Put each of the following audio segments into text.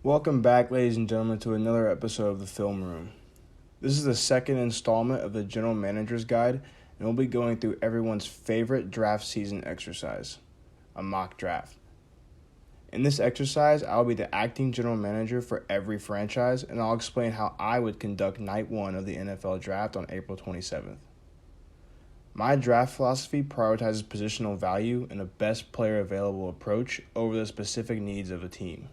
Welcome back, ladies and gentlemen, to another episode of the Film Room. This is the second installment of the General Manager's Guide, and we'll be going through everyone's favorite draft season exercise, a mock draft. In this exercise, I'll be the acting general manager for every franchise, and I'll explain how I would conduct night one of the NFL draft on April 27th. My draft philosophy prioritizes positional value and a best player available approach over the specific needs of a team.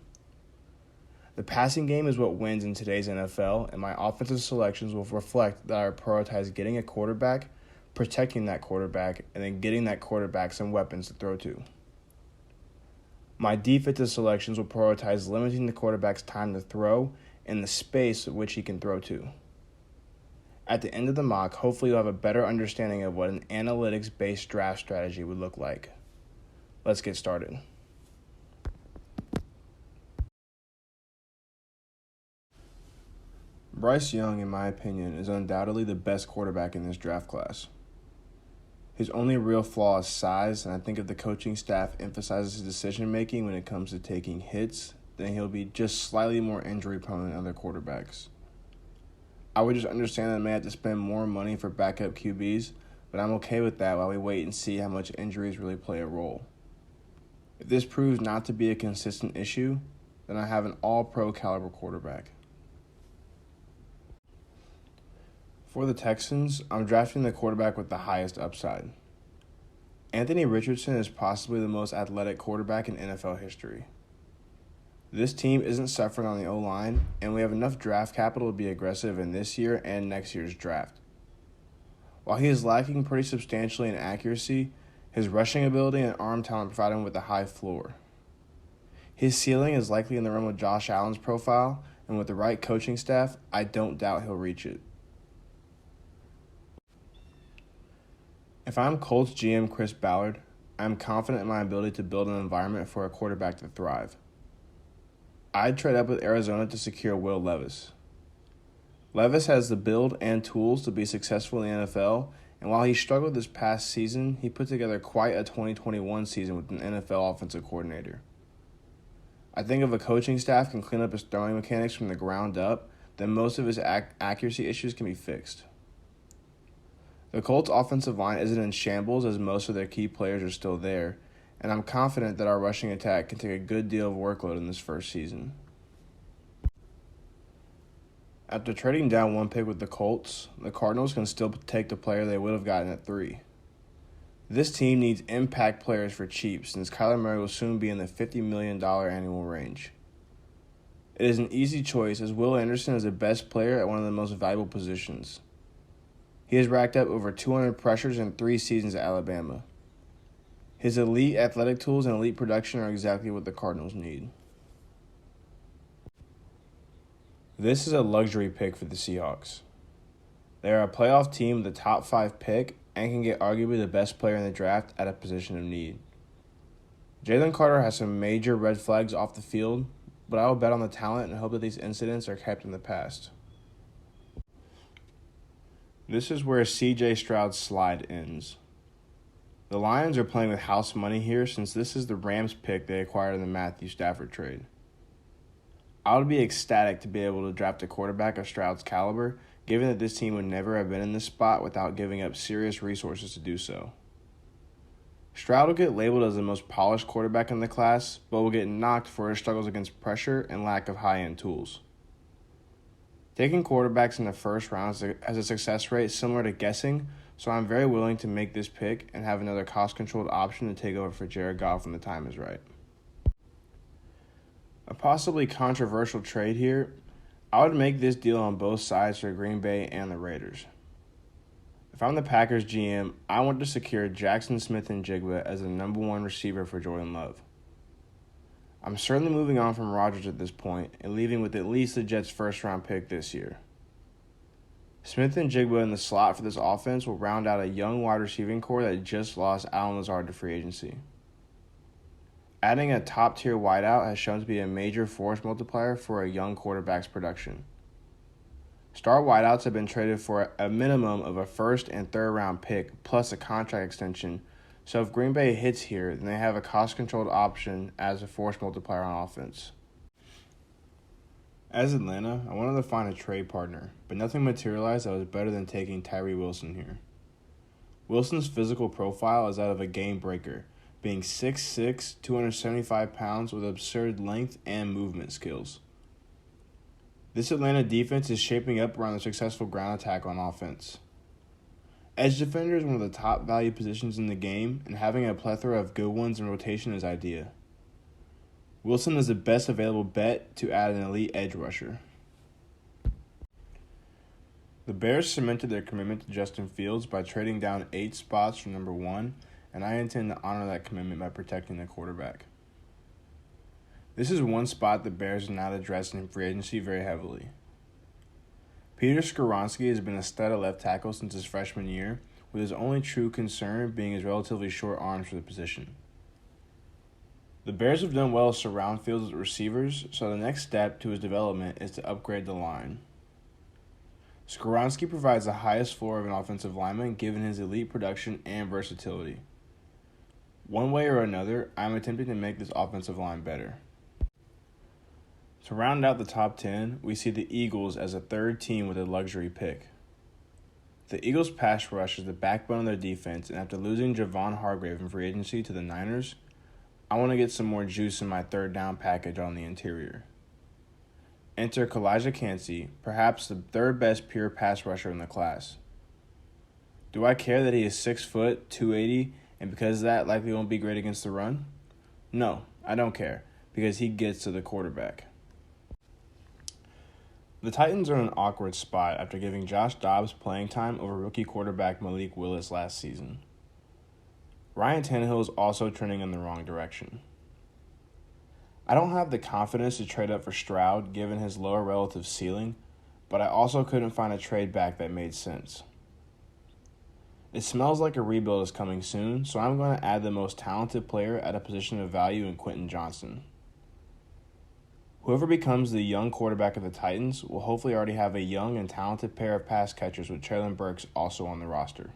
The passing game is what wins in today's NFL, and my offensive selections will reflect that I prioritize getting a quarterback, protecting that quarterback, and then getting that quarterback some weapons to throw to. My defensive selections will prioritize limiting the quarterback's time to throw and the space at which he can throw to. At the end of the mock, hopefully you'll have a better understanding of what an analytics-based draft strategy would look like. Let's get started. Bryce Young, in my opinion, is undoubtedly the best quarterback in this draft class. His only real flaw is size, and I think if the coaching staff emphasizes his decision-making when it comes to taking hits, then he'll be just slightly more injury-prone than other quarterbacks. I would just understand that I may have to spend more money for backup QBs, but I'm okay with that while we wait and see how much injuries really play a role. If this proves not to be a consistent issue, then I have an all-pro caliber quarterback. For the Texans, I'm drafting the quarterback with the highest upside. Anthony Richardson is possibly the most athletic quarterback in NFL history. This team isn't suffering on the O-line, and we have enough draft capital to be aggressive in this year and next year's draft. While he is lacking pretty substantially in accuracy, his rushing ability and arm talent provide him with a high floor. His ceiling is likely in the realm of Josh Allen's profile, and with the right coaching staff, I don't doubt he'll reach it. If I'm Colts GM Chris Ballard, I'm confident in my ability to build an environment for a quarterback to thrive. I'd trade up with Arizona to secure Will Levis. Levis has the build and tools to be successful in the NFL, and while he struggled this past season, he put together quite a 2021 season with an NFL offensive coordinator. I think if a coaching staff can clean up his throwing mechanics from the ground up, then most of his accuracy issues can be fixed. The Colts' offensive line isn't in shambles as most of their key players are still there, and I'm confident that our rushing attack can take a good deal of workload in this first season. After trading down one pick with the Colts, the Cardinals can still take the player they would have gotten at 3. This team needs impact players for cheap since Kyler Murray will soon be in the $50 million annual range. It is an easy choice as Will Anderson is the best player at one of the most valuable positions. He has racked up over 200 pressures in 3 seasons at Alabama. His elite athletic tools and elite production are exactly what the Cardinals need. This is a luxury pick for the Seahawks. They are a playoff team with a top 5 pick and can get arguably the best player in the draft at a position of need. Jalen Carter has some major red flags off the field, but I will bet on the talent and hope that these incidents are kept in the past. This is where C.J. Stroud's slide ends. The Lions are playing with house money here since this is the Rams pick they acquired in the Matthew Stafford trade. I would be ecstatic to be able to draft a quarterback of Stroud's caliber, given that this team would never have been in this spot without giving up serious resources to do so. Stroud will get labeled as the most polished quarterback in the class, but will get knocked for his struggles against pressure and lack of high-end tools. Taking quarterbacks in the first round has a success rate similar to guessing, so I'm very willing to make this pick and have another cost-controlled option to take over for Jared Goff when the time is right. A possibly controversial trade here, I would make this deal on both sides for Green Bay and the Raiders. If I'm the Packers GM, I want to secure Jackson Smith-Njigba as the number 1 receiver for Jordan Love. I'm certainly moving on from Rodgers at this point and leaving with at least the Jets' first-round pick this year. Smith-Njigba in the slot for this offense will round out a young wide receiving core that just lost Allen Lazard to free agency. Adding a top-tier wideout has shown to be a major force multiplier for a young quarterback's production. Star wideouts have been traded for a minimum of a first and third round pick plus a contract extension, so if Green Bay hits here, then they have a cost-controlled option as a force multiplier on offense. As Atlanta, I wanted to find a trade partner, but nothing materialized that was better than taking Tyree Wilson here. Wilson's physical profile is that of a game breaker, being 6'6", 275 pounds with absurd length and movement skills. This Atlanta defense is shaping up around a successful ground attack on offense. Edge defender is one of the top value positions in the game, and having a plethora of good ones in rotation is ideal. Wilson is the best available bet to add an elite edge rusher. The Bears cemented their commitment to Justin Fields by trading down 8 spots from number 1, and I intend to honor that commitment by protecting the quarterback. This is one spot the Bears are not addressing in free agency very heavily. Peter Skoronski has been a stud at left tackle since his freshman year, with his only true concern being his relatively short arms for the position. The Bears have done well to surround Fields with receivers, so the next step to his development is to upgrade the line. Skoronski provides the highest floor of an offensive lineman given his elite production and versatility. One way or another, I am attempting to make this offensive line better. To round out the top 10, we see the Eagles as a third team with a luxury pick. The Eagles' pass rush is the backbone of their defense, and after losing Javon Hargrave in free agency to the Niners, I want to get some more juice in my third down package on the interior. Enter Kalijah Kancey, perhaps the third best pure pass rusher in the class. Do I care that he is 6 foot, 280, and because of that likely won't be great against the run? No, I don't care, because he gets to the quarterback. The Titans are in an awkward spot after giving Josh Dobbs playing time over rookie quarterback Malik Willis last season. Ryan Tannehill is also trending in the wrong direction. I don't have the confidence to trade up for Stroud given his lower relative ceiling, but I also couldn't find a trade back that made sense. It smells like a rebuild is coming soon, so I'm going to add the most talented player at a position of value in Quentin Johnson. Whoever becomes the young quarterback of the Titans will hopefully already have a young and talented pair of pass catchers with Treylon Burks also on the roster.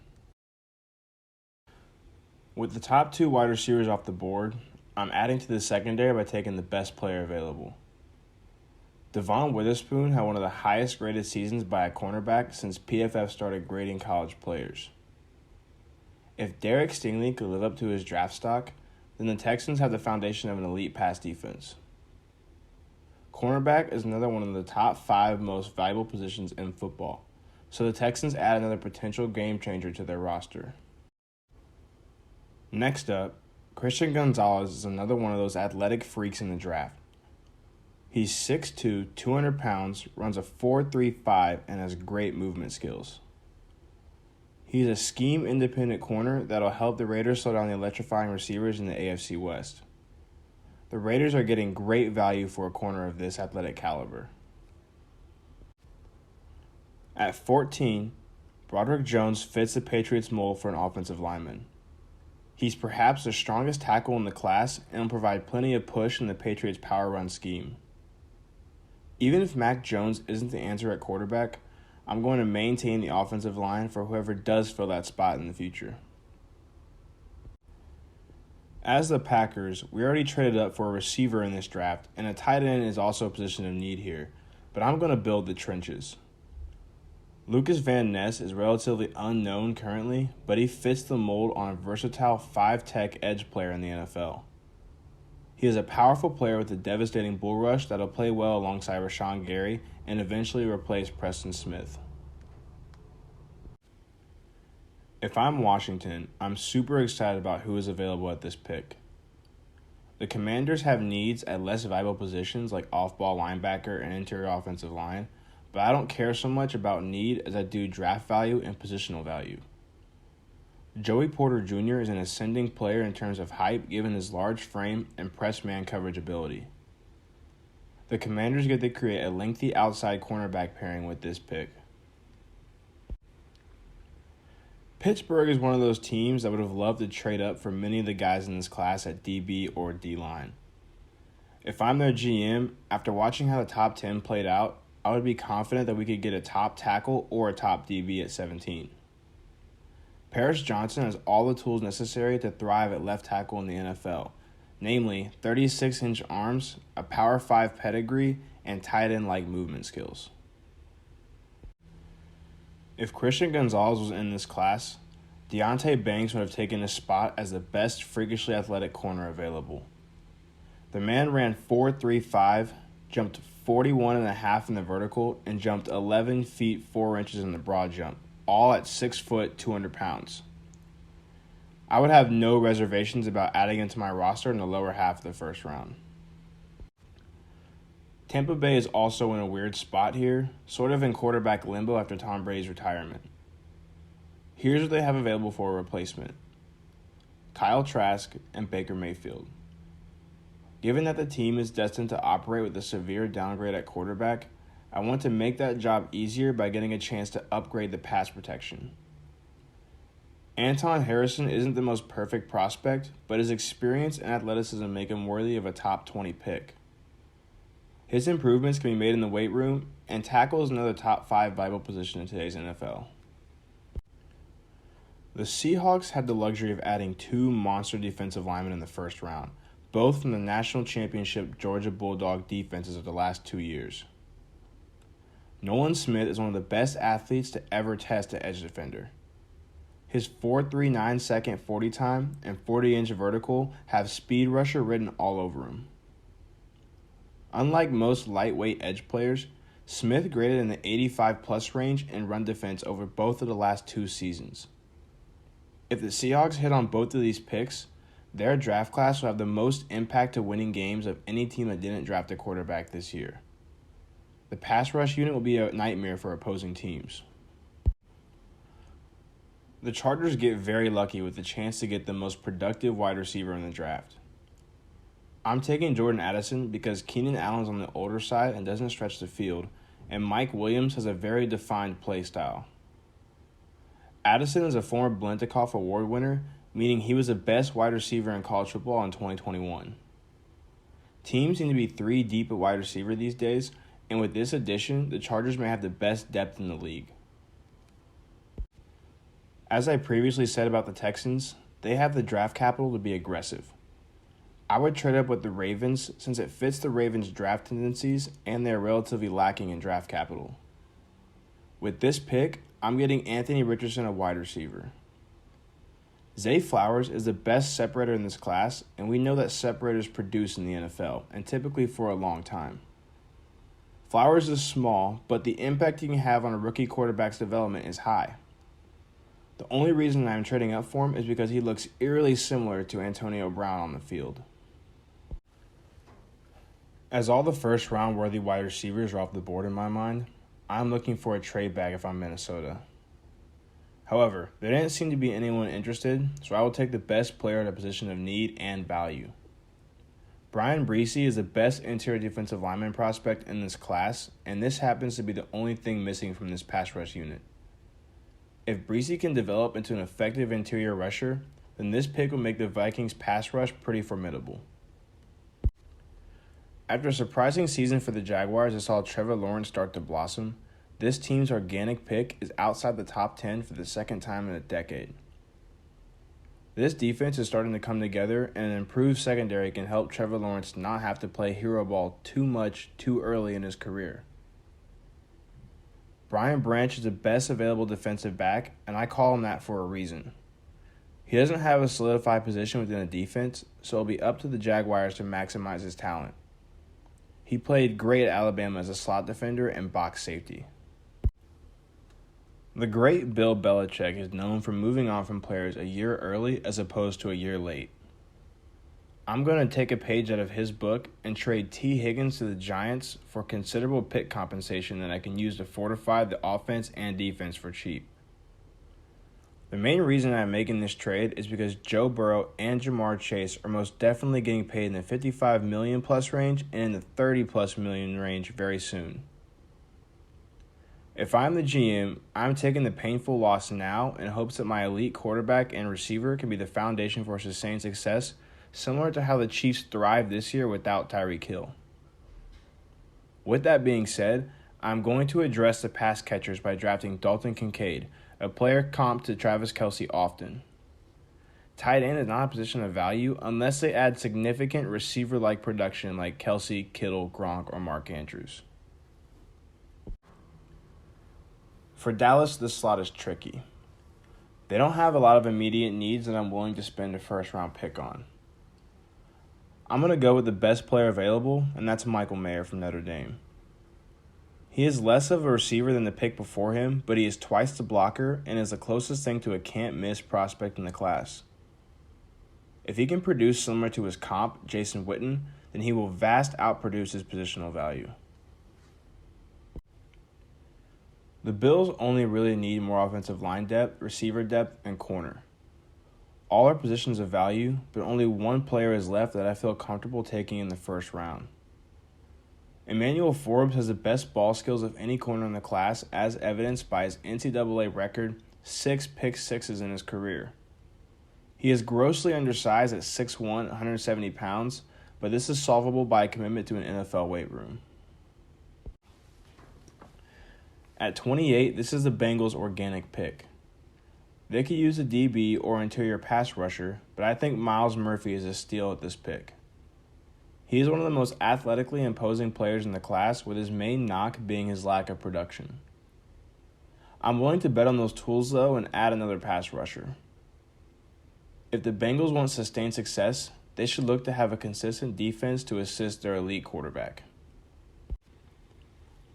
With the top 2 wide receivers off the board, I'm adding to the secondary by taking the best player available. Devon Witherspoon had one of the highest graded seasons by a cornerback since PFF started grading college players. If Derek Stingley could live up to his draft stock, then the Texans have the foundation of an elite pass defense. Cornerback is another one of the top 5 most valuable positions in football, so the Texans add another potential game changer to their roster. Next up, Christian Gonzalez is another one of those athletic freaks in the draft. He's 6'2", 200 pounds, runs a 4.35, and has great movement skills. He's a scheme-independent corner that'll help the Raiders slow down the electrifying receivers in the AFC West. The Raiders are getting great value for a corner of this athletic caliber. At 14, Broderick Jones fits the Patriots' mold for an offensive lineman. He's perhaps the strongest tackle in the class and will provide plenty of push in the Patriots' power run scheme. Even if Mac Jones isn't the answer at quarterback, I'm going to maintain the offensive line for whoever does fill that spot in the future. As the Packers, we already traded up for a receiver in this draft, and a tight end is also a position of need here, but I'm going to build the trenches. Lucas Van Ness is relatively unknown currently, but he fits the mold on a versatile 5-tech edge player in the NFL. He is a powerful player with a devastating bull rush that'll play well alongside Rashawn Gary and eventually replace Preston Smith. If I'm Washington, I'm super excited about who is available at this pick. The Commanders have needs at less valuable positions like off-ball linebacker and interior offensive line, but I don't care so much about need as I do draft value and positional value. Joey Porter Jr. is an ascending player in terms of hype given his large frame and press man coverage ability. The Commanders get to create a lengthy outside cornerback pairing with this pick. Pittsburgh is one of those teams that would have loved to trade up for many of the guys in this class at DB or D-line. If I'm their GM, after watching how the top 10 played out, I would be confident that we could get a top tackle or a top DB at 17. Paris Johnson has all the tools necessary to thrive at left tackle in the NFL, namely 36-inch arms, a Power 5 pedigree, and tight end-like movement skills. If Christian Gonzalez was in this class, Deonte Banks would have taken his spot as the best freakishly athletic corner available. The man ran 4.35, jumped 41.5 in the vertical, and jumped 11 feet 4 inches in the broad jump, all at 6 foot 200 pounds. I would have no reservations about adding him to my roster in the lower half of the first round. Tampa Bay is also in a weird spot here, sort of in quarterback limbo after Tom Brady's retirement. Here's what they have available for a replacement: Kyle Trask and Baker Mayfield. Given that the team is destined to operate with a severe downgrade at quarterback, I want to make that job easier by getting a chance to upgrade the pass protection. Anton Harrison isn't the most perfect prospect, but his experience and athleticism make him worthy of a top 20 pick. His improvements can be made in the weight room, and tackle is another top 5 viable position in today's NFL. The Seahawks had the luxury of adding 2 monster defensive linemen in the first round, both from the national championship Georgia Bulldog defenses of the last 2 years. Nolan Smith is one of the best athletes to ever test an edge defender. His 4.39 second 40 time and 40-inch vertical have speed rusher written all over him. Unlike most lightweight edge players, Smith graded in the 85-plus range in run defense over both of the last 2 seasons. If the Seahawks hit on both of these picks, their draft class will have the most impact to winning games of any team that didn't draft a quarterback this year. The pass rush unit will be a nightmare for opposing teams. The Chargers get very lucky with the chance to get the most productive wide receiver in the draft. I'm taking Jordan Addison because Keenan Allen's on the older side and doesn't stretch the field, and Mike Williams has a very defined play style. Addison is a former Blintikoff Award winner, meaning he was the best wide receiver in college football in 2021. Teams seem to be 3 deep at wide receiver these days, and with this addition, the Chargers may have the best depth in the league. As I previously said about the Texans, they have the draft capital to be aggressive. I would trade up with the Ravens since it fits the Ravens' draft tendencies and they are relatively lacking in draft capital. With this pick, I'm getting Anthony Richardson, a wide receiver. Zay Flowers is the best separator in this class, and we know that separators produce in the NFL, and typically for a long time. Flowers is small, but the impact he can have on a rookie quarterback's development is high. The only reason I'm trading up for him is because he looks eerily similar to Antonio Brown on the field. As all the first-round worthy wide receivers are off the board in my mind, I'm looking for a trade bag if I'm Minnesota. However, there didn't seem to be anyone interested, so I will take the best player at a position of need and value. Brian Bresee is the best interior defensive lineman prospect in this class, and this happens to be the only thing missing from this pass rush unit. If Bresee can develop into an effective interior rusher, then this pick will make the Vikings' pass rush pretty formidable. After a surprising season for the Jaguars that saw Trevor Lawrence start to blossom, this team's organic pick is outside the top 10 for the second time in a decade. This defense is starting to come together, and an improved secondary can help Trevor Lawrence not have to play hero ball too much too early in his career. Brian Branch is the best available defensive back, and I call him that for a reason. He doesn't have a solidified position within the defense, so it'll be up to the Jaguars to maximize his talent. He played great at Alabama as a slot defender and box safety. The great Bill Belichick is known for moving on from players a year early as opposed to a year late. I'm going to take a page out of his book and trade T. Higgins to the Giants for considerable pick compensation that I can use to fortify the offense and defense for cheap. The main reason I'm making this trade is because Joe Burrow and Jamar Chase are most definitely getting paid in the $55 million plus range and in the $30 plus million range very soon. If I'm the GM, I'm taking the painful loss now in hopes that my elite quarterback and receiver can be the foundation for sustained success, similar to how the Chiefs thrived this year without Tyreek Hill. With that being said, I'm going to address the pass catchers by drafting Dalton Kincaid, a player comped to Travis Kelce often. Tight end is not a position of value unless they add significant receiver-like production like Kelsey, Kittle, Gronk, or Mark Andrews. For Dallas, this slot is tricky. They don't have a lot of immediate needs that I'm willing to spend a first-round pick on. I'm going to go with the best player available, and that's Michael Mayer from Notre Dame. He is less of a receiver than the pick before him, but he is twice the blocker and is the closest thing to a can't-miss prospect in the class. If he can produce similar to his comp, Jason Witten, then he will vast outproduce his positional value. The Bills only really need more offensive line depth, receiver depth, and corner. All are positions of value, but only one player is left that I feel comfortable taking in the first round. Emmanuel Forbes has the best ball skills of any corner in the class, as evidenced by his NCAA record, 6 pick-sixes in his career. He is grossly undersized at 6'1", 170 pounds, but this is solvable by a commitment to an NFL weight room. At 28, this is the Bengals' organic pick. They could use a DB or interior pass rusher, but I think Myles Murphy is a steal at this pick. He is one of the most athletically imposing players in the class, with his main knock being his lack of production. I'm willing to bet on those tools, though, and add another pass rusher. If the Bengals want sustained success, they should look to have a consistent defense to assist their elite quarterback.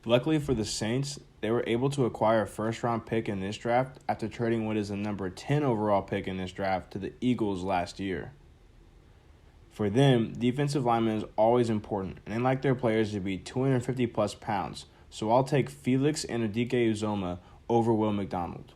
Luckily for the Saints, they were able to acquire a first-round pick in this draft after trading what is the number 10 overall pick in this draft to the Eagles last year. For them, defensive linemen is always important, and they like their players to be 250-plus pounds, so I'll take Felix Anudike-Uzomah over Will McDonald.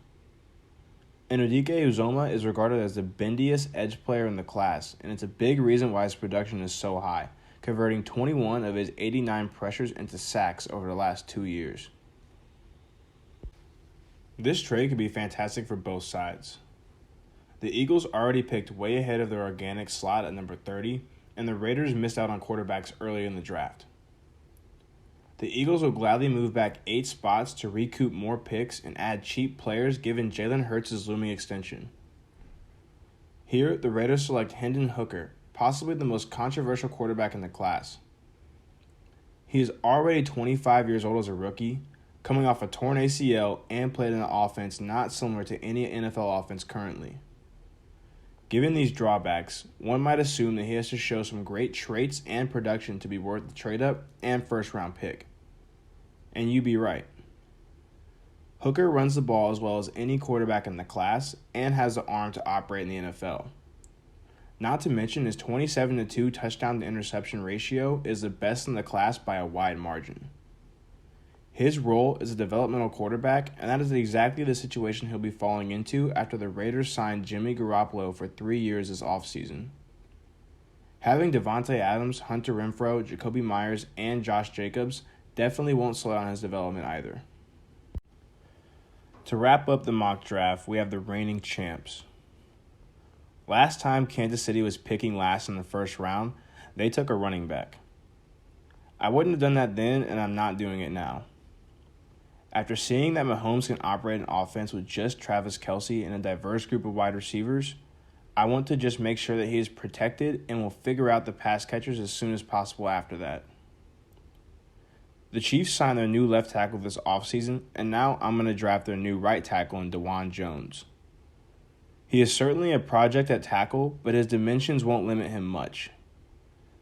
Anudike-Uzomah is regarded as the bendiest edge player in the class, and it's a big reason why his production is so high, converting 21 of his 89 pressures into sacks over the last 2 years. This trade could be fantastic for both sides. The Eagles already picked way ahead of their organic slot at number 30, and the Raiders missed out on quarterbacks early in the draft. The Eagles will gladly move back 8 spots to recoup more picks and add cheap players given Jalen Hurts' looming extension. Here, the Raiders select Hendon Hooker, possibly the most controversial quarterback in the class. He is already 25 years old as a rookie, coming off a torn ACL and played in an offense not similar to any NFL offense currently. Given these drawbacks, one might assume that he has to show some great traits and production to be worth the trade-up and first-round pick. And you'd be right. Hooker runs the ball as well as any quarterback in the class and has the arm to operate in the NFL. Not to mention his 27-2 touchdown-to-interception ratio is the best in the class by a wide margin. His role is a developmental quarterback, and that is exactly the situation he'll be falling into after the Raiders signed Jimmy Garoppolo for 3 years this offseason. Having Devontae Adams, Hunter Renfrow, Jacoby Myers, and Josh Jacobs definitely won't slow down his development either. To wrap up the mock draft, we have the reigning champs. Last time Kansas City was picking last in the first round, they took a running back. I wouldn't have done that then, and I'm not doing it now. After seeing that Mahomes can operate an offense with just Travis Kelce and a diverse group of wide receivers, I want to just make sure that he is protected and will figure out the pass catchers as soon as possible after that. The Chiefs signed their new left tackle this offseason, and now I'm going to draft their new right tackle in DeJuan Jones. He is certainly a project at tackle, but his dimensions won't limit him much.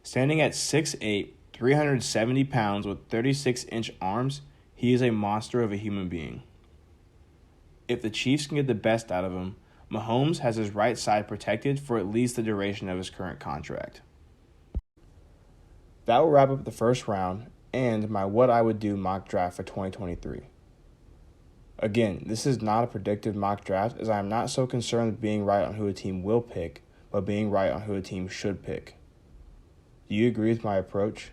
Standing at 6'8", 370 pounds with 36-inch arms, he is a monster of a human being. If the Chiefs can get the best out of him, Mahomes has his right side protected for at least the duration of his current contract. That will wrap up the first round and my What I Would Do mock draft for 2023. Again, this is not a predictive mock draft, as I am not so concerned with being right on who a team will pick, but being right on who a team should pick. Do you agree with my approach?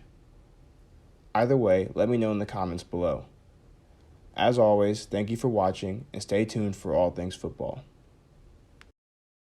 Either way, let me know in the comments below. As always, thank you for watching, and stay tuned for all things football.